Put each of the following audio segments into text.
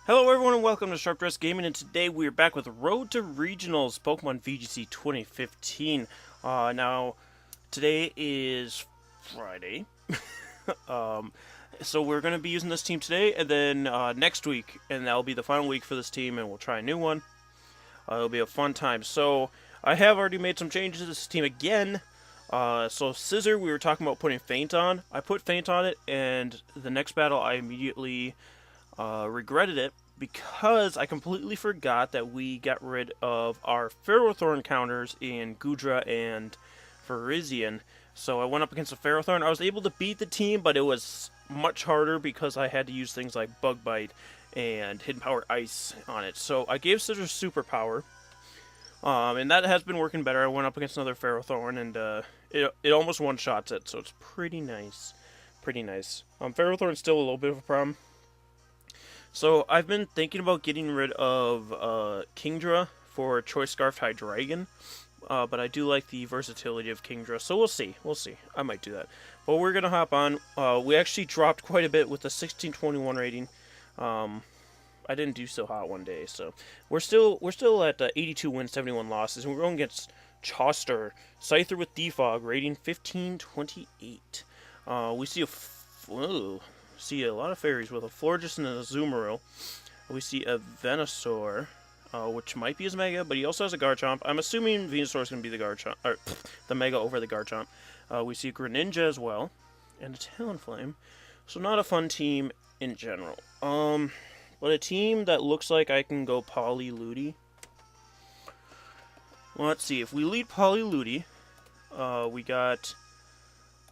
Hello everyone and welcome to Sharp Dress Gaming, and today we are back with Road to Regionals Pokemon VGC 2015. Now, today is Friday, so we're going to be using this team today, and then next week, and that'll be the final week for this team, and we'll try a new one. It'll be a fun time. So, I have already made some changes to this team again. So Scissor, we were talking about putting Feint on. I put Feint on it, and the next battle I immediately regretted it because I completely forgot that we got rid of our Ferrothorn counters in Gudra and Virizion. So I went up against a Ferrothorn. I was able to beat the team, but it was much harder because I had to use things like Bug Bite and Hidden Power Ice on it. So I gave Scissor Superpower, and that has been working better. I went up against another Ferrothorn, and it almost one-shots it, so it's pretty nice. Pretty nice. Ferrothorn's still a little bit of a problem. So I've been thinking about getting rid of Kingdra for Choice Scarf Hydreigon, but I do like the versatility of Kingdra, so we'll see. We'll see. I might do that. But we're gonna hop on. We actually dropped quite a bit with the 1621 rating. I didn't do so hot one day, so we're still at 82 wins, 71 losses, and we're going against Chauster, Scyther with Defog, rating 1528. We see see a lot of fairies with a Florges and a Azumarill. We see a Venusaur, which might be his Mega, but he also has a Garchomp. I'm assuming Venusaur is going to be the Garchomp, or the Mega over the Garchomp. We see a Greninja as well, and a Talonflame. So not a fun team in general. But a team that looks like I can go Polyludi. Well, let's see. If we lead Polyludi, we got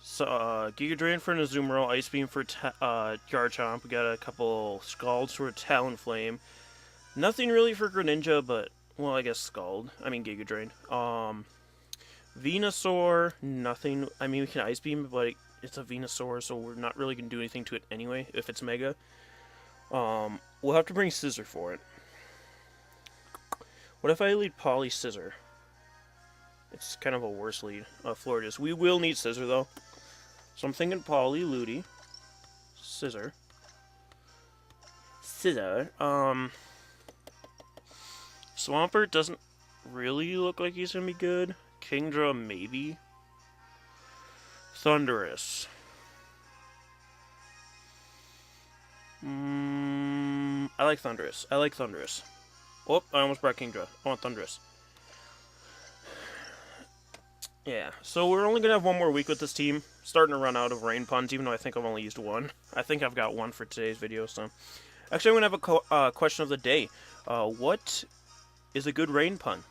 Giga Drain for an Azumarill, Ice Beam for Garchomp. We got a couple Scalds for a Talonflame. Nothing really for Greninja, but, well, I guess Scald. I mean Giga Drain. Venusaur, nothing. I mean, we can Ice Beam, but it's a Venusaur, so we're not really going to do anything to it anyway, if it's Mega. We'll have to bring Scissor for it. What if I lead Poly Scissor? It's kind of a worse lead. Florges. We will need Scissor, though. So I'm thinking Polyludi, Scissor. Swampert doesn't really look like he's gonna be good. Kingdra, maybe. Thundurus. I like Thundurus. Oh, I almost brought Kingdra. I want Thundurus. Yeah, so we're only going to have one more week with this team. Starting to run out of rain puns, even though I think I've only used one. I think I've got one for today's video, so... Actually, I'm going to have a question of the day. What is a good rain pun?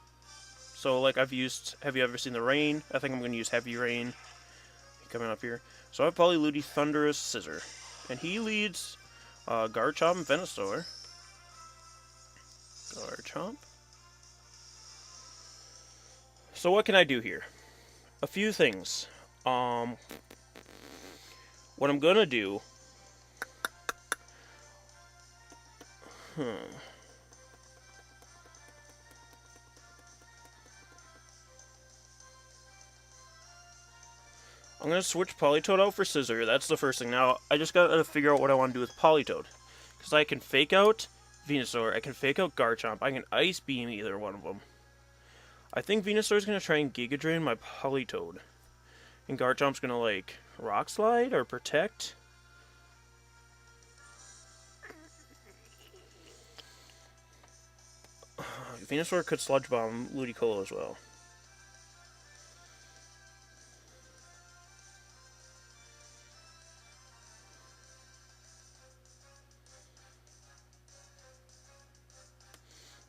So, like, have you ever seen the rain? I think I'm going to use Heavy Rain. Coming up here. So I have Polyludi, Thundurus, Scissor. And he leads Garchomp and Venusaur. Garchomp. So what can I do here? A few things. What I'm gonna do... I'm gonna switch Politoed out for Scissor. That's the first thing. Now, I just gotta figure out what I want to do with Politoed. Because I can fake out Venusaur, I can fake out Garchomp, I can Ice Beam either one of them. I think Venusaur's gonna try and Giga Drain my Politoed. And Garchomp's gonna, like, Rock Slide or Protect. Venusaur could Sludge Bomb Ludicolo as well.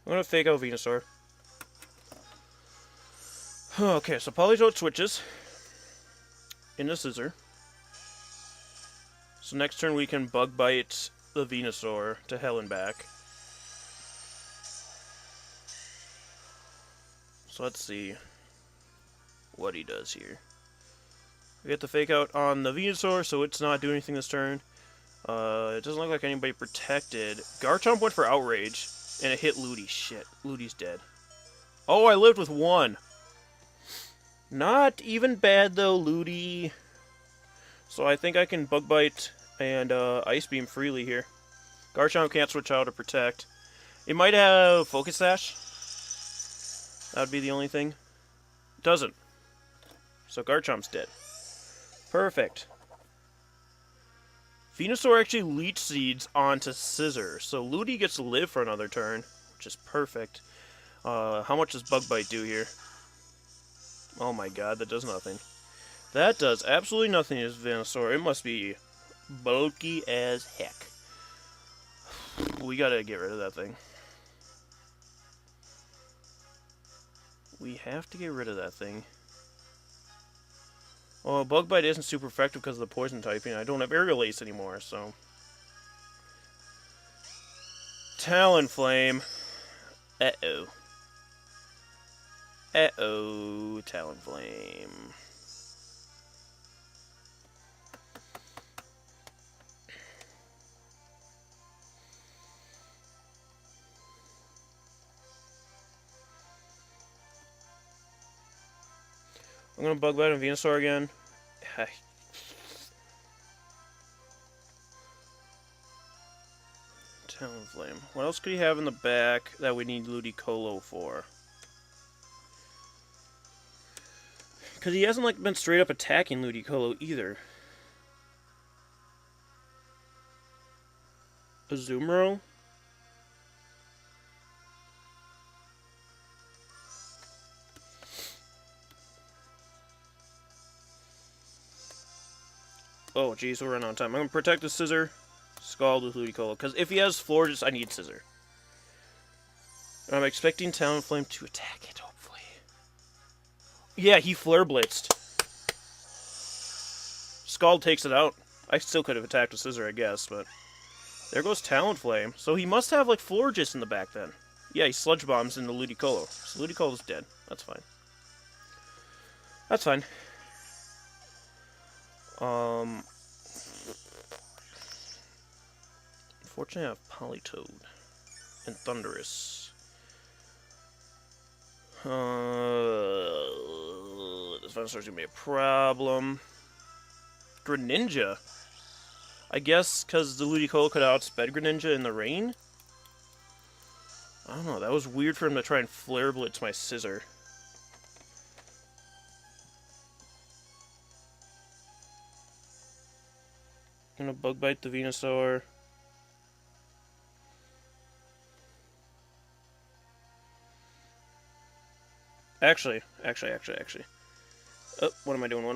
I'm gonna fake out Venusaur. Okay, so Politoed switches into Scissor. So next turn we can Bug Bite the Venusaur to hell and back. So let's see what he does here. We get the fake out on the Venusaur, so it's not doing anything this turn. It doesn't look like anybody protected. Garchomp went for Outrage, and it hit Ludi. Shit, Ludi's dead. Oh, I lived with one. Not even bad, though, Ludi. So I think I can Bug Bite and Ice Beam freely here. Garchomp can't switch out or protect. It might have Focus Sash. That would be the only thing. It doesn't. So Garchomp's dead. Perfect. Venusaur actually Leech Seeds onto Scissor. So Ludi gets to live for another turn, which is perfect. How much does Bug Bite do here? Oh my god, that does nothing. That does absolutely nothing to Venusaur. It must be bulky as heck. We gotta get rid of that thing. We have to get rid of that thing. Well, Bug Bite isn't super effective because of the poison typing. I don't have Aerial Ace anymore, so... Talonflame. Uh-oh. Uh-oh. Talonflame. I'm gonna Bug Bite on Venusaur again. Talonflame. What else could he have in the back that we need Ludicolo for? Because he hasn't like been straight up attacking Ludicolo either. Azumarill? Oh, geez, we're running out of time. I'm going to protect the Scissor, Scald with Ludicolo. Because if he has Florges, I need Scissor. And I'm expecting Talonflame to attack it, hopefully. Yeah, he Flare Blitzed. Scald takes it out. I still could have attacked with Scissor, I guess, but... There goes Talonflame. So he must have, like, Florges in the back, then. Yeah, he Sludge Bombs into Ludicolo. So Ludicolo's dead. That's fine. That's fine. Unfortunately, I have Politoed and Thundurus. This Venusaur's gonna be a problem. Greninja? I guess because the Ludicolo could have outsped Greninja in the rain? I don't know, that was weird for him to try and Flare Blitz my Scissor. Gonna Bug Bite the Venusaur. Actually. Oh, what am I doing?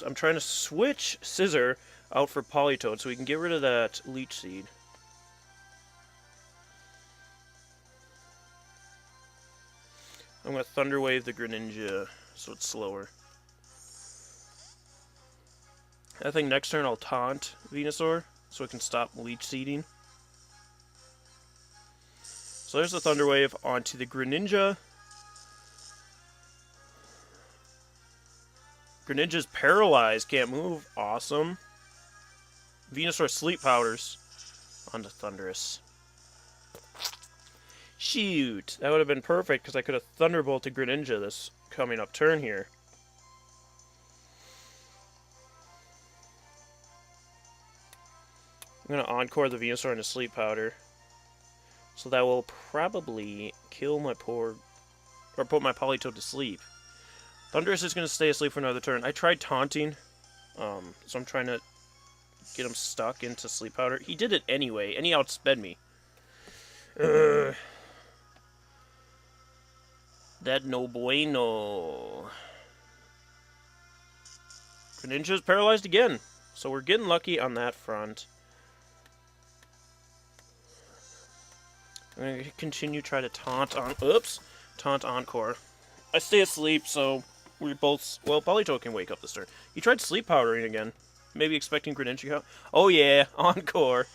I'm trying to switch Scissor out for Politoed so we can get rid of that Leech Seed. I'm gonna Thunder Wave the Greninja so it's slower. I think next turn I'll taunt Venusaur so it can stop Leech Seeding. So there's the Thunder Wave onto the Greninja. Greninja's paralyzed, can't move. Awesome. Venusaur Sleep Powders onto Thundurus. Shoot, that would have been perfect because I could have Thunderbolted Greninja this coming up turn here. I'm going to Encore the Venusaur into Sleep Powder. So that will probably kill my poor... or put my Politoed to sleep. Thundurus is going to stay asleep for another turn. I tried taunting, so I'm trying to get him stuck into Sleep Powder. He did it anyway, and he outsped me. That no bueno. Greninja's paralyzed again, so we're getting lucky on that front. I'm going to continue to try to taunt on... Oops! Taunt Encore. I stay asleep, so we're both... Well, Politoed can wake up this turn. He tried Sleep Powdering again. Maybe expecting Greninja. Oh yeah! Encore!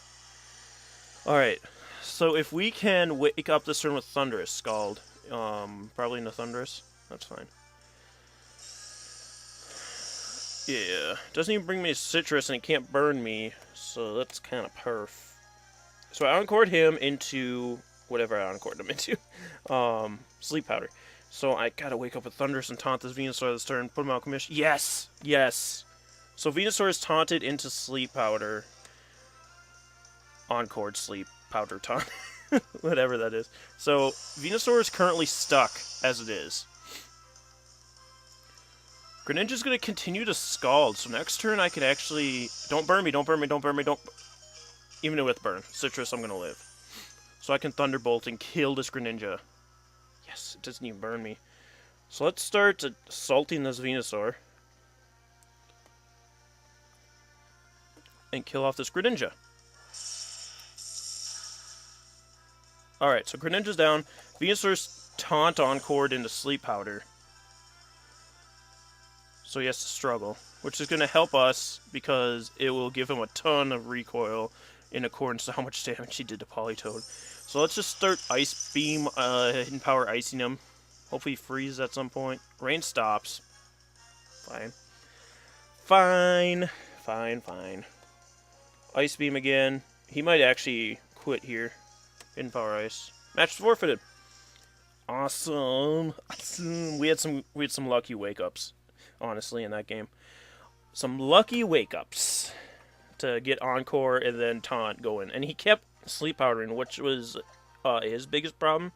Alright. So if we can wake up this turn with Thundurus Scald. Probably into Thundurus. That's fine. Yeah. Doesn't even bring me a Citrus and it can't burn me. So that's kind of perf. So I Encored him into... whatever I Encored him into. Sleep Powder. So I gotta wake up with Thundurus and taunt this Venusaur this turn. Put him out of commission. Yes! Yes! So Venusaur is taunted into Sleep Powder. Encore Sleep Powder Taunt. Whatever that is. So, Venusaur is currently stuck as it is. Greninja's going to continue to Scald, so next turn I can actually... Don't burn me, don't burn me, don't burn me, don't... Even with burn. Citrus, I'm going to live. So I can Thunderbolt and kill this Greninja. Yes, it doesn't even burn me. So let's start assaulting this Venusaur. And kill off this Greninja. Alright, so Greninja's down. Venusaur's Taunt Encored into Sleep Powder. So he has to struggle, which is going to help us because it will give him a ton of recoil in accordance to how much damage he did to Politoed. So let's just start Ice Beam, Hidden Power icing him. Hopefully he freezes at some point. Rain stops. Fine. Fine. Fine, fine. Ice Beam again. He might actually quit here. Hidden Power Ice. Match forfeited. Awesome. Awesome. We had some lucky wake-ups, honestly, in that game. Some lucky wake-ups to get Encore and then Taunt going. And he kept Sleep Powdering, which was his biggest problem,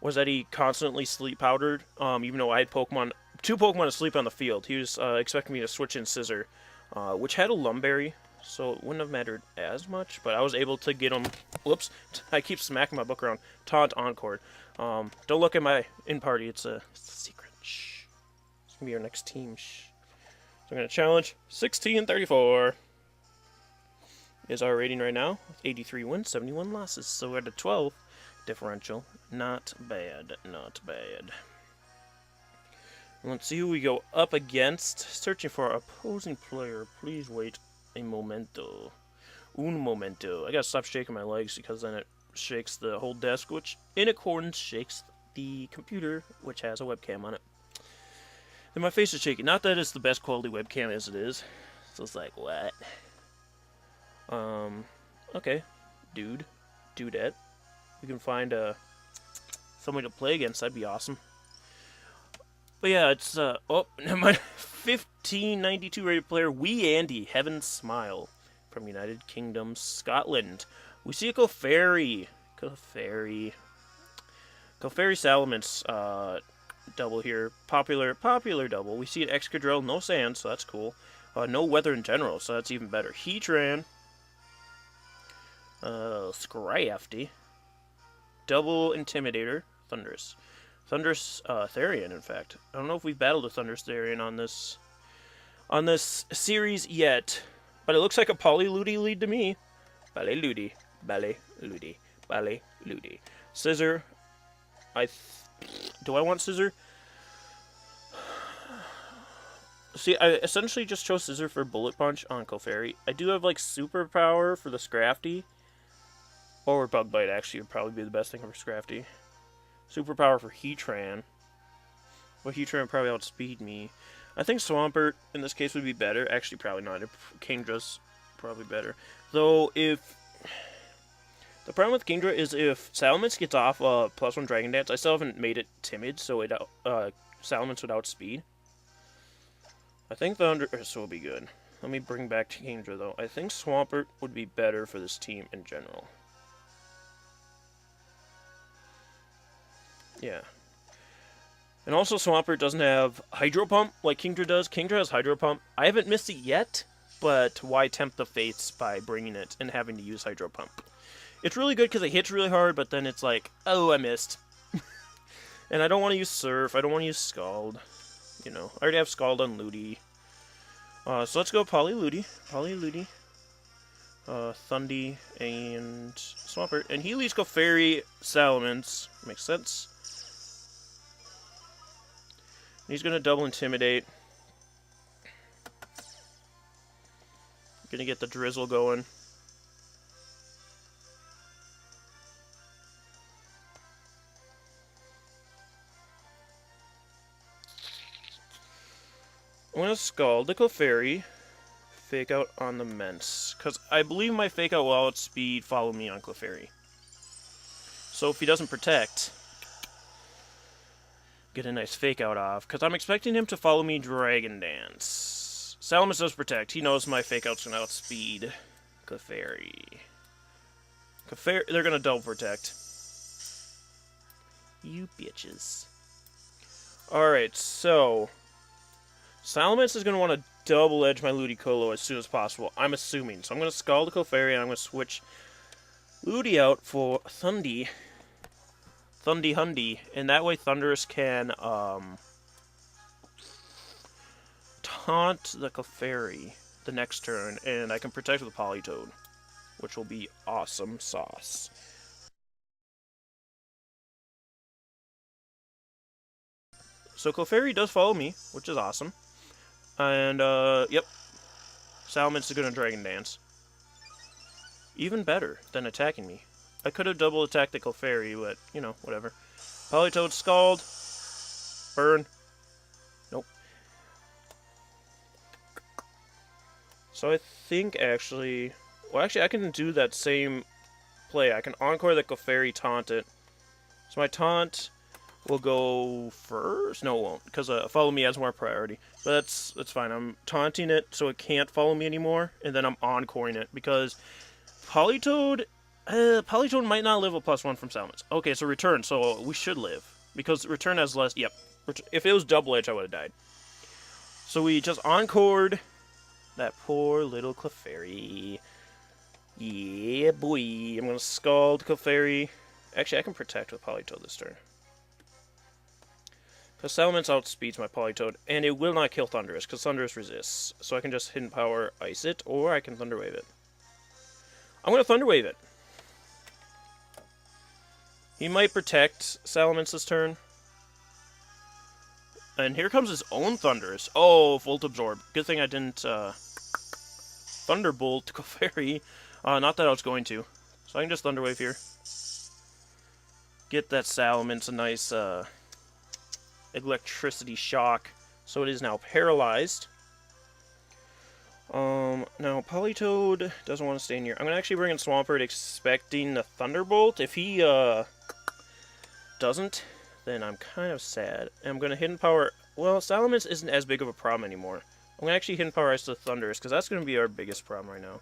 was that he constantly Sleep Powdered, even though I had two Pokemon asleep on the field. He was expecting me to switch in Scissor, which had a Lumberry, so it wouldn't have mattered as much, but I was able to get him... Whoops, I keep smacking my book around. Taunt Encore. Don't look at my in-party, it's a secret. Shh. It's going to be our next team. Shh. So I'm going to challenge 16-34. Is our rating right now. 83 wins, 71 losses. So we're at a 12 differential. Not bad, not bad. Let's see who we go up against. Searching for our opposing player. Please wait a momento. Un momento. I gotta stop shaking my legs because then it shakes the whole desk, which in accordance shakes the computer, which has a webcam on it. And my face is shaking. Not that it's the best quality webcam as it is. So it's like, what? Okay. Dudette. We can find somebody to play against. That'd be awesome. But yeah, it's, oh, never mind. 1592 rated player, Wee Andy, Heaven Smile, from United Kingdom, Scotland. We see a Clefairy. Clefairy Salamence, double here. Popular double. We see an Excadrill, no sand, so that's cool. No weather in general, so that's even better. Heatran. Scrafty. Double Intimidator. Thundurus. Therian, in fact. I don't know if we've battled a Thundurus Therian on this series yet, but it looks like a Polyludi lead to me. Ballet Ludi. Scissor. Do I want Scissor? See, I essentially just chose Scissor for Bullet Punch on Clefairy. I do have, like, Superpower for the Scrafty. Or Bug Bite, actually, would probably be the best thing for Scrafty. Superpower for Heatran. Well, Heatran would probably outspeed me. I think Swampert, in this case, would be better. Actually, probably not. Kingdra's probably better. Though, if... The problem with Kingdra is if Salamence gets off +1 Dragon Dance, I still haven't made it timid, so Salamence would outspeed. I think Thundurus will be good. Let me bring back Kingdra, though. I think Swampert would be better for this team in general. Yeah. And also, Swampert doesn't have Hydro Pump like Kingdra does. Kingdra has Hydro Pump. I haven't missed it yet, but why tempt the fates by bringing it and having to use Hydro Pump? It's really good because it hits really hard, but then it's like, oh, I missed. And I don't want to use Surf. I don't want to use Scald. You know, I already have Scald on Ludi. So let's go Polyludi. Thundy and Swampert. And he leads Clefairy Salamence. Makes sense. He's going to double Intimidate. Going to get the Drizzle going. I'm going to Scald the Clefairy. Fake Out on the Mence. Because I believe my Fake Out will outspeed Follow Me on Clefairy. So if he doesn't Protect... Get a nice Fake Out off, because I'm expecting him to Follow Me Dragon Dance. Salamence does Protect. He knows my Fake Out's going to outspeed Clefairy. They're gonna double protect. You bitches. Alright, so Salamence is gonna want to double edge my Ludicolo as soon as possible. I'm assuming. So I'm gonna Scald the Clefairy and I'm gonna switch Ludi out for Thundy. Thundy Hundy. And that way Thundurus can taunt the Clefairy the next turn, and I can protect with Politoed, which will be awesome sauce. So Clefairy does follow me, which is awesome. And, yep. Salamence is gonna Dragon Dance. Even better than attacking me. I could have double attacked the Clefairy, but, you know, whatever. Politoed, Scald. Burn. Nope. So I think, actually... Well, actually, I can do that same play. I can Encore the Clefairy, taunt it. So my taunt will go first? No, it won't, because Follow Me has more priority. But that's fine. I'm taunting it so it can't follow me anymore, and then I'm Encoring it, because Politoed might not live a +1 from Salamence. Okay, so Return, so we should live, because Return has less... Yep. If it was Double Edge, I would have died. So we just Encored that poor little Clefairy. Yeah, boy. I'm going to Scald Clefairy. Actually, I can Protect with Politoed this turn. Because Salamence outspeeds my Politoed, and it will not kill Thundurus, because Thundurus resists. So I can just Hidden Power Ice it, or I can Thunder Wave it. I'm going to Thunder Wave it. He might Protect Salamence this turn. And here comes his own Thundurus. Oh, Volt Absorb. Good thing I didn't Thunderbolt Clefairy. Not that I was going to. So I can just Thunder Wave here. Get that Salamence a nice electricity shock. So it is now paralyzed. Now Politoed doesn't want to stay in here. I'm going to actually bring in Swampert expecting the Thunderbolt. If he doesn't, then I'm kind of sad. And I'm going to Hidden Power... Well, Salamence isn't as big of a problem anymore. I'm going to actually Hidden Power Ice the Thundurus, because that's going to be our biggest problem right now.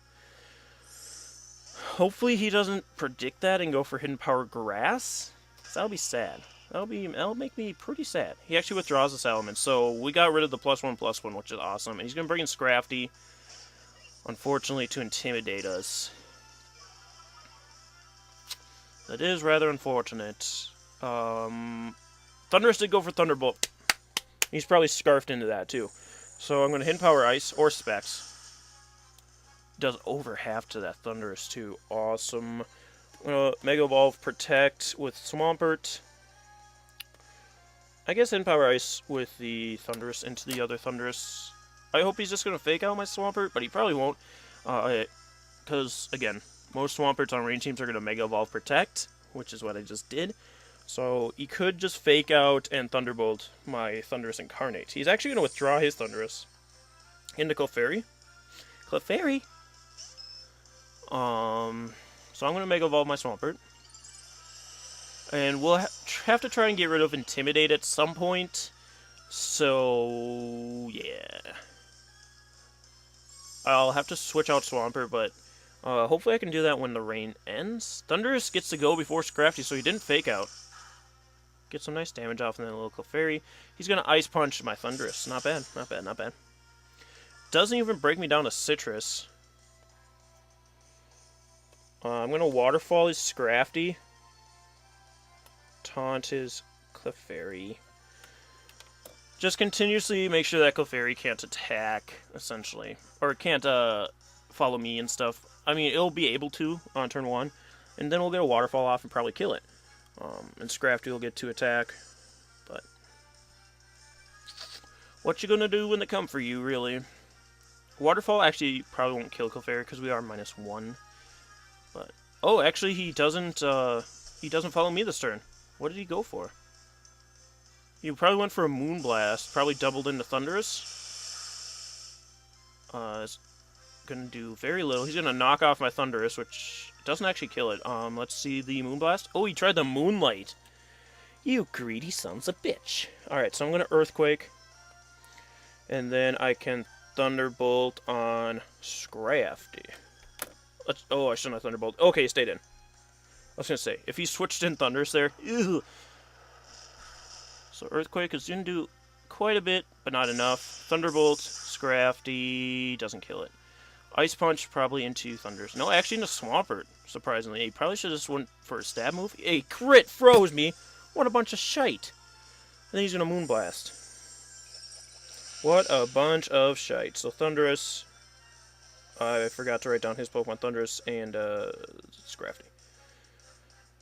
Hopefully he doesn't predict that and go for Hidden Power Grass. That'll be sad. That'll make me pretty sad. He actually withdraws the Salamence, so we got rid of the +1/+1, which is awesome. And he's going to bring in Scrafty, unfortunately, to intimidate us. That is rather unfortunate. Thundurus did go for Thunderbolt. He's probably scarfed into that, too. So I'm going to Hidden Power Ice, or Specs. Does over half to that Thundurus, too. Awesome. Mega Evolve, Protect with Swampert. I guess Hidden Power Ice with the Thundurus into the other Thundurus. I hope he's just going to fake out my Swampert, but he probably won't. Because, again, most Swamperts on range teams are going to Mega Evolve Protect, which is what I just did. So he could just fake out and Thunderbolt my Thundurus Incarnate. He's actually going to withdraw his Thundurus into Clefairy. Clefairy? So I'm going to Mega Evolve my Swampert. And we'll have to try and get rid of Intimidate at some point. So, yeah. I'll have to switch out Swampert, but hopefully I can do that when the rain ends. Thundurus gets to go before Scrafty, so he didn't fake out. Get some nice damage off, and then a little Clefairy. He's going to Ice Punch my Thundurus. Not bad, not bad, not bad. Doesn't even break me down to Citrus. I'm going to Waterfall his Scrafty. Taunt his Clefairy. Just continuously make sure that Clefairy can't attack, essentially. Or can't follow me and stuff. I mean, it'll be able to on turn 1. And then we'll get a Waterfall off and probably kill it. And Scrafty will get to attack. But what you gonna do when they come for you, really? Waterfall actually probably won't kill Clefairy because we are -1. But oh, actually he doesn't follow me this turn. What did he go for? He probably went for a Moonblast. Probably doubled into Thundurus. It's gonna do very little. He's gonna knock off my Thundurus, which doesn't actually kill it. Let's see the Moonblast. Oh, he tried the Moonlight. You greedy sons of bitch. Alright, so I'm gonna Earthquake. And then I can Thunderbolt on Scrafty. Oh, I shouldn't have Thunderbolt. Okay, stayed in. was gonna say, if he switched in Thunders there, ew. So Earthquake is gonna do quite a bit, but not enough. Thunderbolt, Scrafty, doesn't kill it. Ice Punch probably into Thunders. No, actually into Swampert, surprisingly. He probably should have just went for a stab move. A crit froze me! What a bunch of shite! And then he's gonna Moonblast. What a bunch of shite. So Thundurus, I forgot to write down his Pokemon, Thundurus and Scrafty.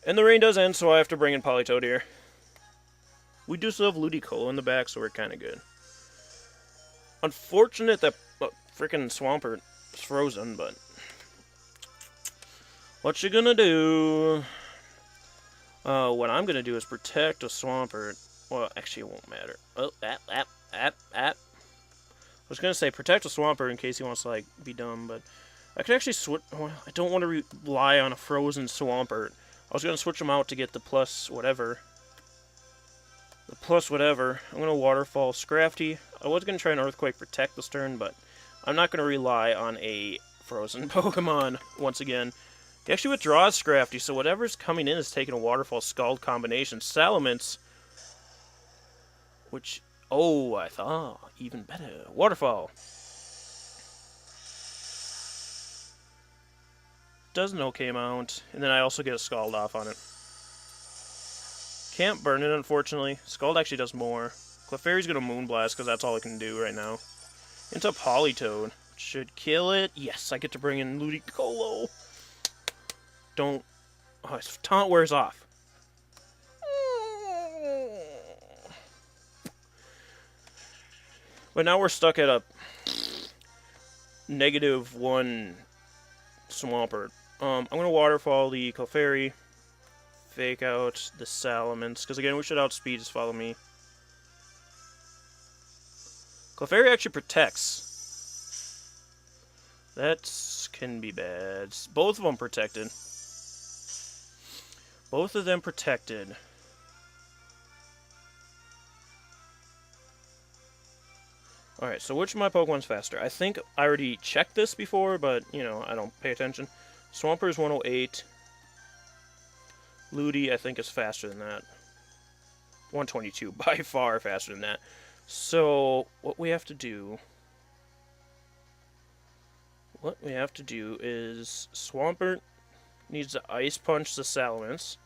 And the rain does end, so I have to bring in Politoed here. We do still have Ludicolo in the back, so we're kind of good. Unfortunate that freaking Swampert is frozen, but what you gonna do? What I'm gonna do is protect a Swampert. Well, actually, it won't matter. Oh, I was gonna say protect a Swampert in case he wants to like be dumb, but I could actually switch. Well, I don't want to rely on a frozen Swampert. I was gonna switch him out to get the plus whatever. The plus whatever. I'm gonna Waterfall Scrafty. I was gonna try an Earthquake Protect this turn, but I'm not gonna rely on a frozen Pokemon once again. He actually withdraws Scrafty, so whatever's coming in is taking a Waterfall Scald combination. Salamence, which, oh, I thought even better. Waterfall. Does an okay amount, and then I also get a Scald off on it. Can't burn it, unfortunately. Scald actually does more. Clefairy's gonna Moonblast, because that's all it can do right now. Into Politoed. Should kill it. Yes, I get to bring in Ludicolo. Don't... Oh, his taunt wears off. But now we're stuck at a -1 Swampert. I'm going to Waterfall the Clefairy. Fake out the Salamence, because again, we should outspeed, just follow me. Clefairy actually protects. That can be bad. Both of them protected. Both of them protected. Alright, so which of my Pokemon's faster? I think I already checked this before, but, you know, I don't pay attention. Swamper's 108. Ludi, I think, is faster than that. 122, by far faster than that. So, what we have to do... is... Swampert needs to Ice Punch the Salamence.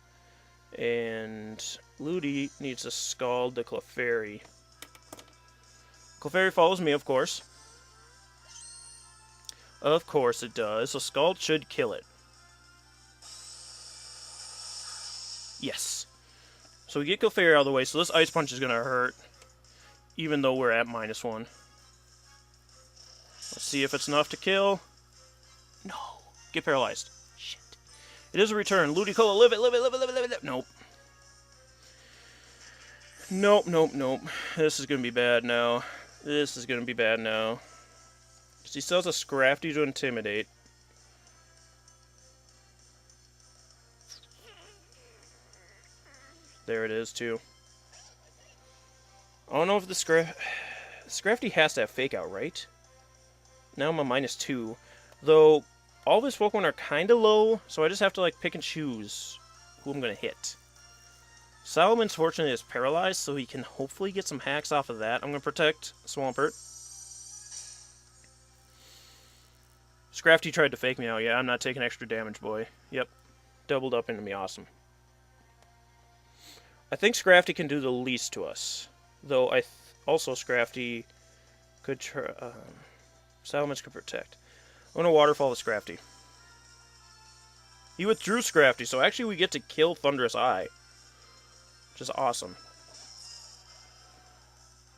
And Ludi needs to Scald the Clefairy. Clefairy follows me, of course. Of course it does. So Scald should kill it. Yes. So we get Clefairy out of the way, so this Ice Punch is going to hurt. Even though we're at -1. Let's see if it's enough to kill. No. Get paralyzed. Shit. It is a return. Ludicolo, live it, live it, live it, live it, live it. Nope. Nope, nope, nope. This is going to be bad now. This is going to be bad now. He still has a Scrafty to Intimidate. There it is, too. I don't know if the Scrafty has to have Fake Out, right? Now I'm a -2. Though, all of his Pokemon are kind of low, so I just have to like pick and choose who I'm going to hit. Salamence, fortunately, is paralyzed, so he can hopefully get some hacks off of that. I'm going to protect Swampert. Scrafty tried to fake me out. Yeah, I'm not taking extra damage, boy. Yep. Doubled up into me. Awesome. I think Scrafty can do the least to us. Though, also Scrafty could Salamence could protect. I'm going to Waterfall the Scrafty. He withdrew Scrafty, so actually we get to kill Thunderous Eye. Which is awesome.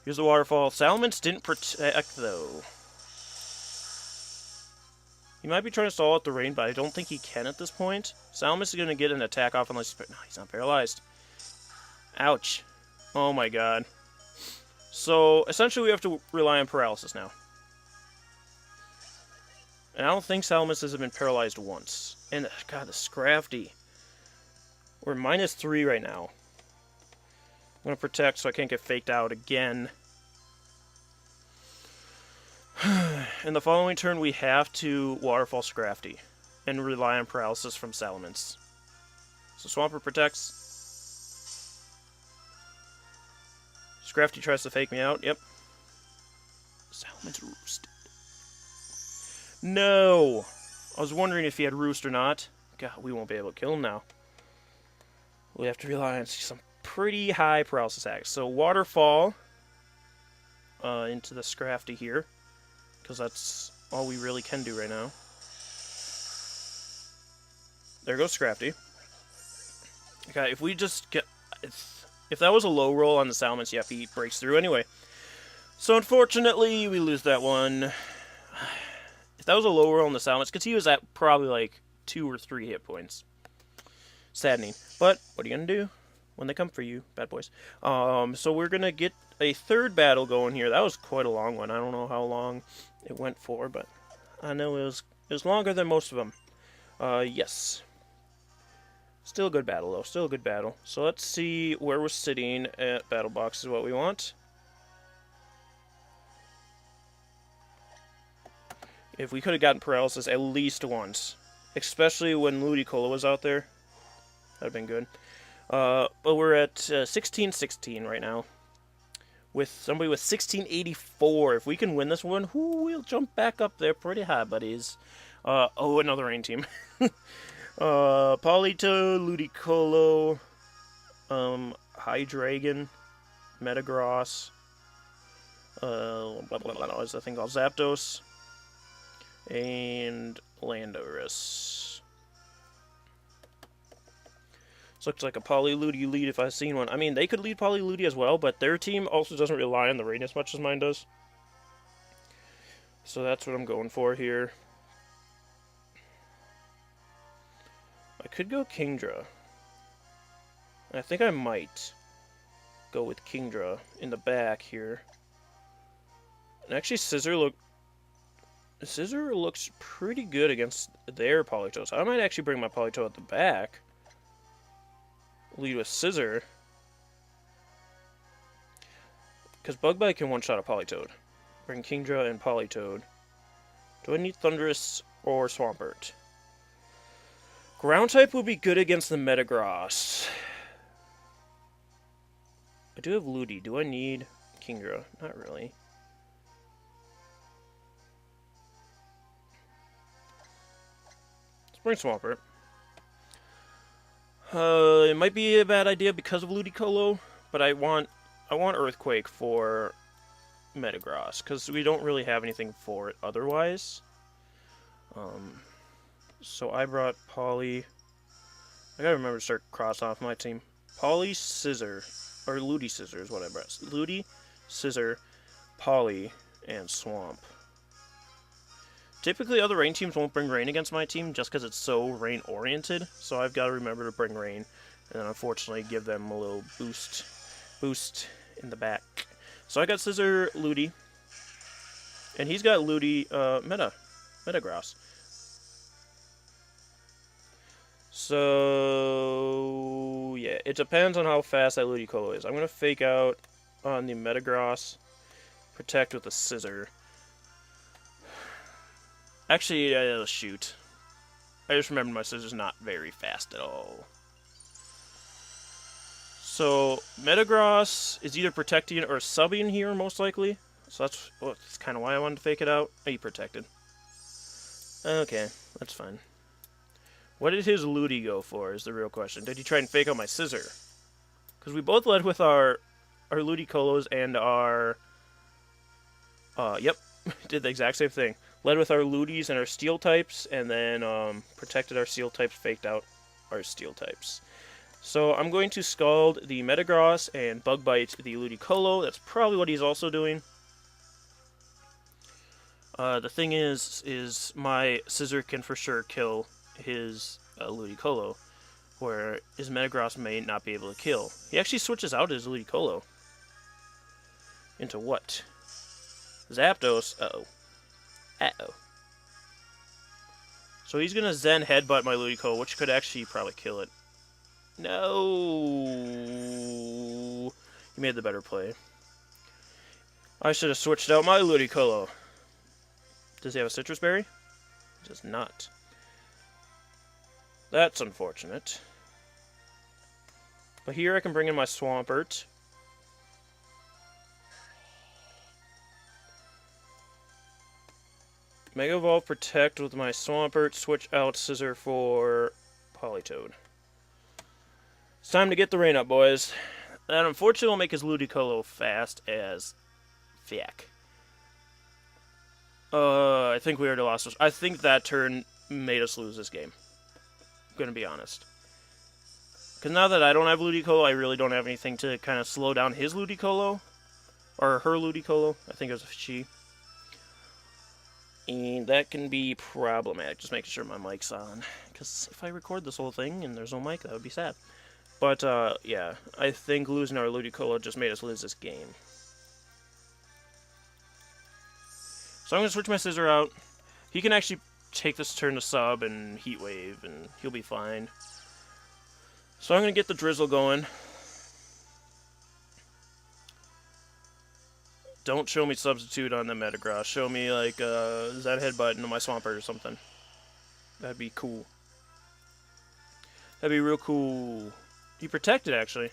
Here's the Waterfall. Salamence didn't protect, though. He might be trying to stall out the rain, but I don't think he can at this point. Salamence is going to get an attack off unless he's... No, he's not paralyzed. Ouch. Oh my god. So, essentially we have to rely on paralysis now. And I don't think Salamence has been paralyzed once. And, god, the Scrafty. We're -3 right now. I'm going to protect so I can't get faked out again. In the following turn, we have to Waterfall Scrafty and rely on paralysis from Salamence. So Swampert protects. Scrafty tries to fake me out. Yep. Salaman's roosted. No! I was wondering if he had roost or not. God, we won't be able to kill him now. We have to rely on some pretty high paralysis attacks. So Waterfall into the Scrafty here, because that's all we really can do right now. There goes Scrafty. Okay, if we just get... If that was a low roll on the Salamence, yep, he breaks through anyway. So unfortunately, we lose that one. If that was a low roll on the Salamence, because he was at probably like 2 or 3 hit points. Saddening. But, what are you going to do when they come for you, bad boys? So we're going to get a third battle going here. That was quite a long one. I don't know how long it went for, but I know it was longer than most of them. Yes. Still a good battle, though. Still a good battle. So let's see where we're sitting at Battle Box is what we want. If we could have gotten paralysis at least once, especially when Ludicolo was out there, that would have been good. But we're at 16-16 right now, with somebody with 1684. If we can win this one, we'll jump back up there pretty high, buddies. Oh, another rain team. Polito, Ludicolo, Hydreigon, Metagross, what's that thing called? Zapdos, and Landorus. This looks like a Polyludi lead if I've seen one. I mean, they could lead Polyludi as well, but their team also doesn't rely on the rain as much as mine does. So that's what I'm going for here. I could go Kingdra. I think I might go with Kingdra in the back here. And actually, Scissor looks pretty good against their Politoed. So I might actually bring my Politoed at the back. Lead with Scissor. Because Bug Bite can one-shot a Politoed. Bring Kingdra and Politoed. Do I need Thundurus or Swampert? Ground type would be good against the Metagross. I do have Ludi. Do I need Kingdra? Not really. Let's bring Swampert. It might be a bad idea because of Ludicolo, but I want Earthquake for Metagross because we don't really have anything for it otherwise. So I brought Poly. I gotta remember to start crossing off my team. Poly, Scissor, or Ludi Scissor is what I brought. Ludi, Scissor, Poly, and Swamp. Typically, other rain teams won't bring rain against my team just because it's so rain-oriented. So I've got to remember to bring rain, and then unfortunately give them a little boost in the back. So I got Scissor, Ludi, and he's got Ludi, Metagross. So yeah, it depends on how fast that Ludicolo is. I'm gonna fake out on the Metagross, protect with a Scissor. Actually, shoot. I just remembered my Scissor's not very fast at all. So, Metagross is either protecting or subbing here, most likely. So that's kind of why I wanted to fake it out. Oh, he protected. Okay, that's fine. What did his Ludi go for, is the real question. Did he try and fake out my Scissor? Because we both led with our Ludicolos and our... Yep, did the exact same thing. Led with our Ludis and our Steel types, and then protected our Steel types, faked out our Steel types. So I'm going to Scald the Metagross and Bug Bite the Ludicolo. That's probably what he's also doing. The thing is my Scissor can for sure kill his Ludicolo, where his Metagross may not be able to kill. He actually switches out his Ludicolo. Into what? Zapdos. Uh-oh. Uh-oh. So he's going to Zen Headbutt my Ludicolo, which could actually probably kill it. No. He made the better play. I should have switched out my Ludicolo. Does he have a Citrus Berry? He does not. That's unfortunate. But here I can bring in my Swampert. Mega Evolve Protect with my Swampert, switch out Scissor for Politoed. It's time to get the rain up, boys. That unfortunately will make his Ludicolo fast as fuck. I think we already lost this. I think that turn made us lose this game. I'm gonna be honest. Because now that I don't have Ludicolo, I really don't have anything to kind of slow down his Ludicolo. Or her Ludicolo. I think it was a she. And that can be problematic. Just making sure my mic's on. Because if I record this whole thing and there's no mic, that would be sad. But, yeah. I think losing our Ludicolo just made us lose this game. So I'm going to switch my Scissor out. He can actually take this turn to sub and Heat Wave, and he'll be fine. So I'm going to get the Drizzle going. Don't show me Substitute on the Metagross. Show me, like, that Headbutt into my Swampert or something. That'd be cool. That'd be real cool. He protected, actually.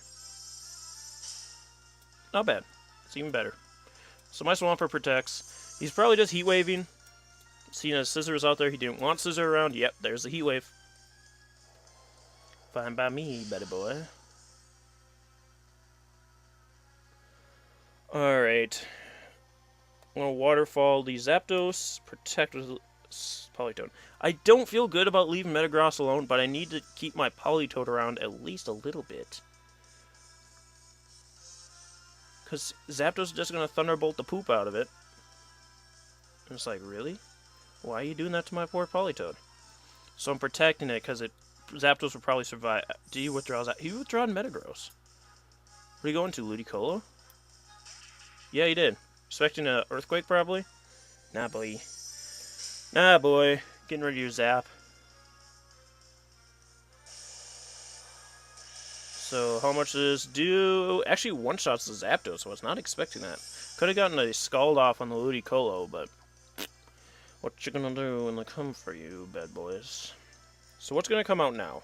Not bad. It's even better. So my Swampert protects. He's probably just Heat Waving. Seeing as Scissor was out there, he didn't want Scissor around. Yep, there's the Heat Wave. Fine by me, buddy boy. Alright. I'm going to Waterfall the Zapdos, protect with Politoed. I don't feel good about leaving Metagross alone, but I need to keep my Politoed around at least a little bit. Because Zapdos is just going to Thunderbolt the poop out of it. And it's like, really? Why are you doing that to my poor Politoed? So I'm protecting it because Zapdos will probably survive. Do you withdraw that? He withdrawed Metagross. What are you going to, Ludicolo? Yeah, he did. Expecting an Earthquake, probably? Nah, boy. Nah, boy. Getting ready to use Zap. So, how much does this do? Actually, one-shots the Zapdos, so I was not expecting that. Could have gotten a Scald off on the Ludicolo, but what you gonna do when they come for you, bad boys? So what's gonna come out now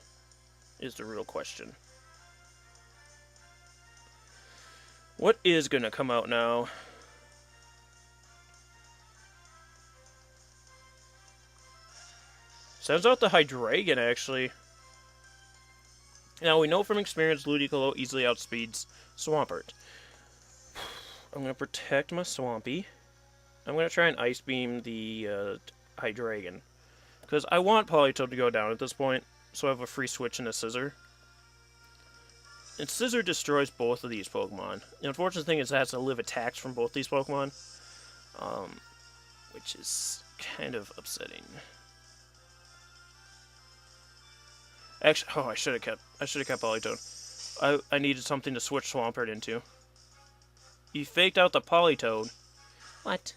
is the real question. What is gonna come out now? Sends out the Hydreigon, actually. Now, we know from experience Ludicolo easily outspeeds Swampert. I'm going to protect my Swampy. I'm going to try and Ice Beam the Hydreigon. Because I want Politoed to go down at this point, so I have a free switch and a Scissor. And Scissor destroys both of these Pokemon. The unfortunate thing is it has to live attacks from both these Pokemon. Which is kind of upsetting. Actually, oh, I should have kept Politoed. I needed something to switch Swampert into. You faked out the Politoed. What?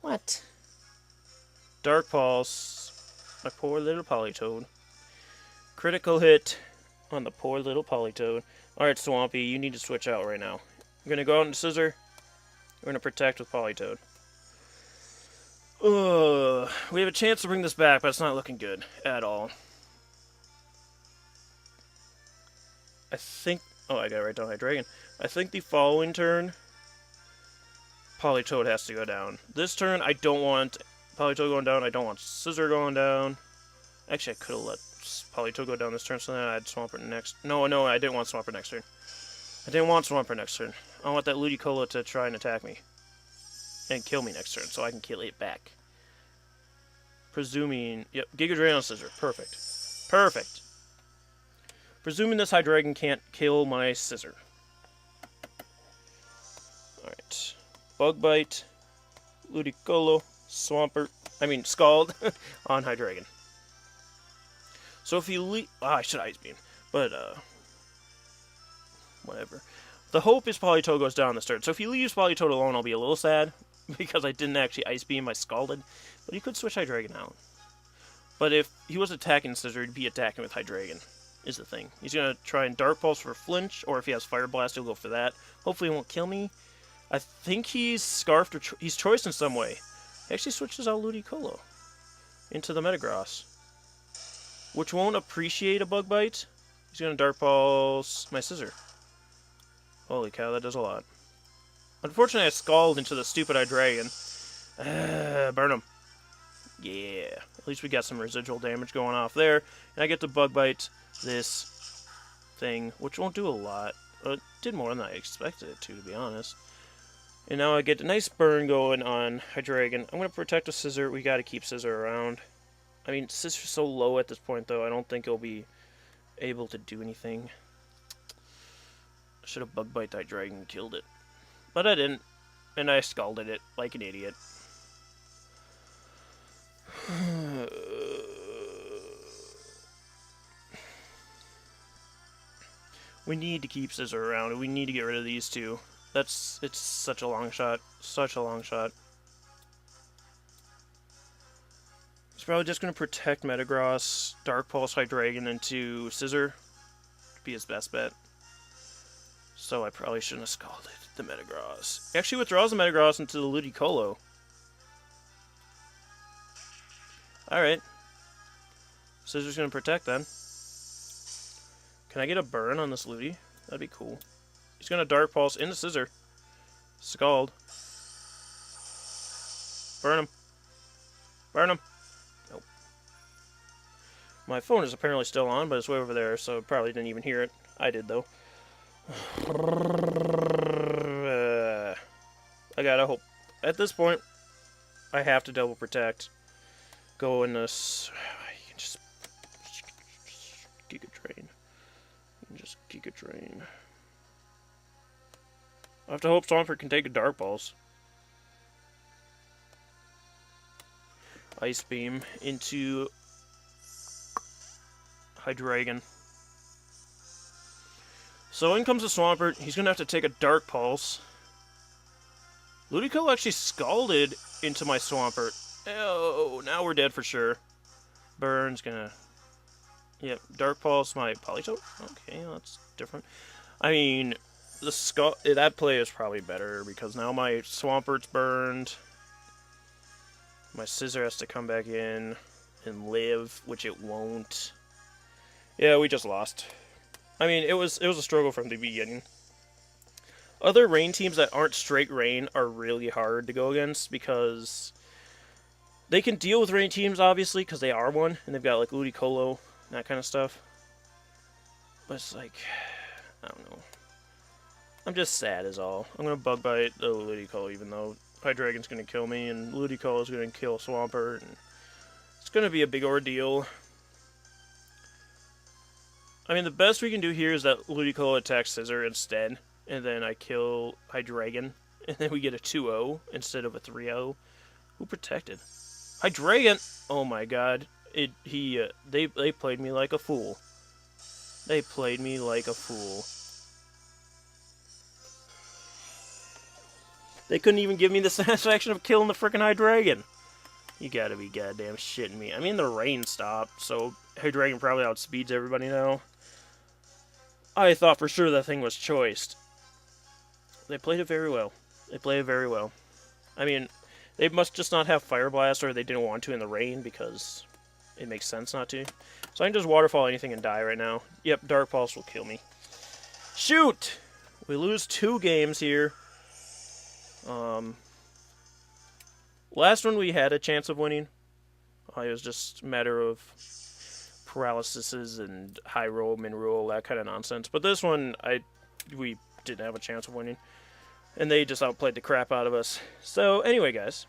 What? Dark Pulse. My poor little Politoed. Critical hit on the poor little Politoed. Alright, Swampy, you need to switch out right now. I'm gonna go out and Scissor. We're gonna protect with Politoed. We have a chance to bring this back, but it's not looking good at all. I think... Oh, I gotta write down Hydreigon. I think the following turn, Politoed has to go down. This turn, I don't want Politoed going down. I don't want Scissor going down. Actually, I could have let Politoed go down this turn, so then I had Swampert next. No, I didn't want Swampert next turn. I didn't want Swampert next turn. I want that Ludicolo to try and attack me. And kill me next turn, so I can kill it back. Presuming... Yep, Giga Drain on Scissor. Perfect. Perfect. Presuming this Hydreigon can't kill my Scissor. Alright. Bug Bite, Ludicolo, Swampert, Scald on Hydreigon. So if you leave... I should Ice Beam. But, whatever. The hope is Politoed goes down this turn. So if you leave Politoed alone, I'll be a little sad. Because I didn't actually Ice Beam, I Scalded. But you could switch Hydreigon out. But if he was attacking Scissor, he'd be attacking with Hydreigon. Is the thing. He's going to try and Dark Pulse for Flinch, or if he has Fire Blast, he'll go for that. Hopefully he won't kill me. I think he's Scarfed or he's Choiced in some way. He actually switches out Ludicolo into the Metagross, which won't appreciate a Bug Bite. He's gonna Dark Pulse my Scissor. Holy cow, that does a lot. Unfortunately, I scalded into the stupid Hydreigon. Burn him. Yeah. At least we got some residual damage going off there. And I get to Bug Bite this thing, which won't do a lot. It did more than I expected it to be honest. And now I get a nice burn going on Hydreigon. I'm going to protect the Scissor. We got to keep Scissor around. I mean, Scissor's so low at this point, though. I don't think it'll be able to do anything. I should have Bug Bite Hydreigon and killed it. But I didn't. And I scalded it like an idiot. We need to keep Scissor around, and we need to get rid of these two. It's such a long shot. Such a long shot. He's probably just going to protect Metagross, Dark Pulse Hydreigon into Scissor. Be his best bet. So I probably shouldn't have scalded the Metagross. He actually withdraws the Metagross into the Ludicolo. Alright. Scissor's going to protect then. Can I get a burn on this Ludi? That'd be cool. He's going to Dark Pulse into Scissor. Scald. Burn him. Burn him. Nope. My phone is apparently still on, but it's way over there, so probably didn't even hear it. I did, though. I gotta hope. At this point, I have to double protect. Go in this. You can just Giga Drain. You can just Giga Drain. I have to hope Swampert can take a Dark Pulse. Ice Beam into Hydreigon. So in comes the Swampert. He's going to have to take a Dark Pulse. Ludicolo actually scalded into my Swampert. Oh, now we're dead for sure. Burn's going to... Yep, Dark Pulse my Politoed. Okay, that's different. I mean... that play is probably better because now my Swampert's burned. My Scissor has to come back in and live, which it won't. Yeah, we just lost. I mean, it was a struggle from the beginning. Other rain teams that aren't straight rain are really hard to go against because they can deal with rain teams, obviously, because they are one, and they've got like Ludicolo, that kind of stuff. But it's like, I don't know. I'm just sad is all. I'm going to Bug Bite the Ludicolo, even though Hydreigon's going to kill me, and Ludicolo's going to kill Swampert, and it's going to be a big ordeal. I mean, the best we can do here is that Ludicolo attacks Scissor instead, and then I kill Hydreigon, and then we get a 2-0 instead of a 3-0. Who protected? Hydreigon! Oh my god. They played me like a fool. They played me like a fool. They couldn't even give me the satisfaction of killing the frickin' Hydreigon. You gotta be goddamn shitting me. I mean, the rain stopped, so Hydreigon probably outspeeds everybody now. I thought for sure that thing was choiced. They played it very well. They played it very well. I mean, they must just not have Fire Blast, or they didn't want to in the rain, because it makes sense not to. So I can just Waterfall anything and die right now. Yep, Dark Pulse will kill me. Shoot! We lose 2 games here. Last one we had a chance of winning. It was just a matter of paralyses and high roll, min roll, that kind of nonsense. But this one, we didn't have a chance of winning. And they just outplayed the crap out of us. So anyway, guys,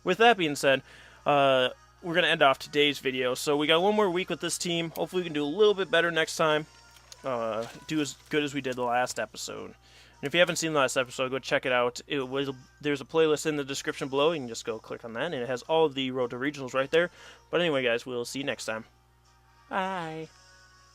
with that being said, we're going to end off today's video. So we got one more week with this team. Hopefully we can do a little bit better next time. Do as good as we did the last episode. And if you haven't seen the last episode, go check it out. There's a playlist in the description below. You can just go click on that, and it has all of the Road to Regionals right there. But anyway, guys, we'll see you next time. Bye.